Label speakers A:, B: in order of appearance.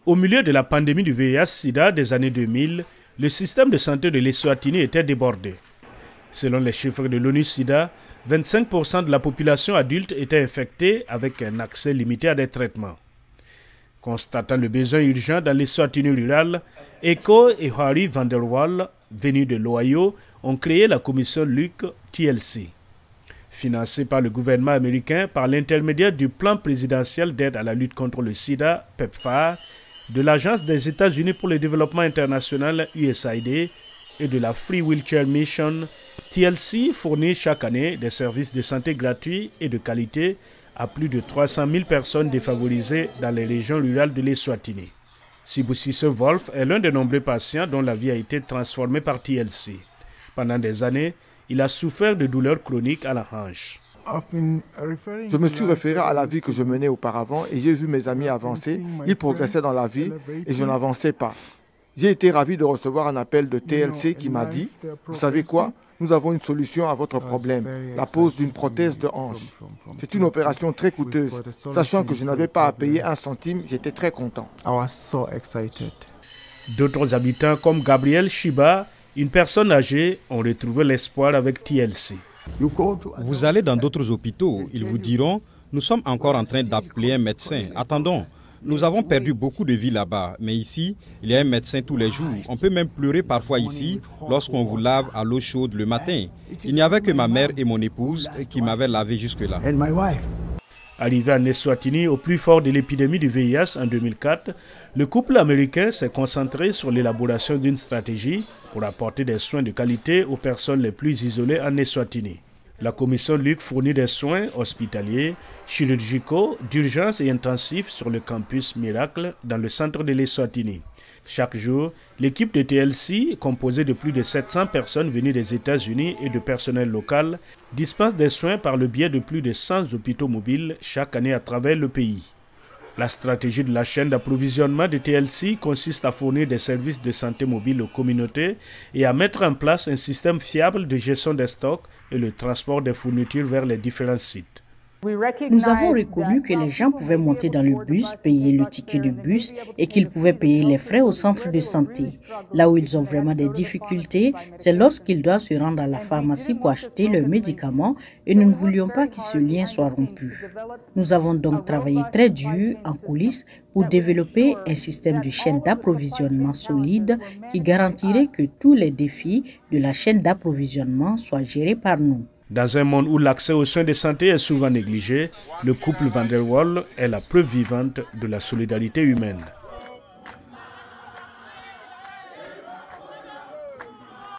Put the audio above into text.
A: Au milieu de la pandémie du VIH-Sida des années 2000, le système de santé de l'Eswatini était débordé. Selon les chiffres de l'ONU-Sida, 25% de la population adulte était infectée avec un accès limité à des traitements. Constatant le besoin urgent dans l'Eswatini rural, Eko et Harry van der Waal, venus de l'Ohio, ont créé la commission LUC TLC. Financée par le gouvernement américain par l'intermédiaire du plan présidentiel d'aide à la lutte contre le sida, PEPFAR, de l'Agence des États-Unis pour le développement international USAID et de la Free Wheelchair Mission, TLC fournit chaque année des services de santé gratuits et de qualité à plus de 300 000 personnes défavorisées dans les régions rurales de l'Eswatini. Sibusiso Wolf est l'un des nombreux patients dont la vie a été transformée par TLC. Pendant des années, il a souffert de douleurs chroniques à la hanche.
B: Je me suis référé à la vie que je menais auparavant et j'ai vu mes amis avancer. Ils progressaient dans la vie et je n'avançais pas. J'ai été ravi de recevoir un appel de TLC qui m'a dit « Vous savez quoi ? Nous avons une solution à votre problème, la pose d'une prothèse de hanche. C'est une opération très coûteuse. Sachant que je n'avais pas à payer un centime, j'étais très content. »
A: D'autres habitants comme Gabriel Shiba, une personne âgée, ont retrouvé l'espoir avec TLC.
C: Vous allez dans d'autres hôpitaux, ils vous diront « Nous sommes encore en train d'appeler un médecin, attendons. Nous avons perdu beaucoup de vies là-bas, mais ici, il y a un médecin tous les jours. On peut même pleurer parfois ici lorsqu'on vous lave à l'eau chaude le matin. Il n'y avait que ma mère et mon épouse qui m'avaient lavé jusque-là. »
A: Arrivé en Eswatini au plus fort de l'épidémie du VIH en 2004, le couple américain s'est concentré sur l'élaboration d'une stratégie pour apporter des soins de qualité aux personnes les plus isolées en Eswatini. La commission LUC fournit des soins hospitaliers, chirurgicaux, d'urgence et intensifs sur le campus Miracle dans le centre de l'Eswatini. Chaque jour, l'équipe de TLC, composée de plus de 700 personnes venues des États-Unis et de personnel local, dispense des soins par le biais de plus de 100 hôpitaux mobiles chaque année à travers le pays. La stratégie de la chaîne d'approvisionnement de TLC consiste à fournir des services de santé mobile aux communautés et à mettre en place un système fiable de gestion des stocks et le transport des fournitures vers les différents sites.
D: Nous avons reconnu que les gens pouvaient monter dans le bus, payer le ticket de bus et qu'ils pouvaient payer les frais au centre de santé. Là où ils ont vraiment des difficultés, c'est lorsqu'ils doivent se rendre à la pharmacie pour acheter leurs médicaments et nous ne voulions pas que ce lien soit rompu. Nous avons donc travaillé très dur en coulisses pour développer un système de chaîne d'approvisionnement solide qui garantirait que tous les défis de la chaîne d'approvisionnement soient gérés par nous.
A: Dans un monde où l'accès aux soins de santé est souvent négligé, le couple Van der Waal est la preuve vivante de la solidarité humaine.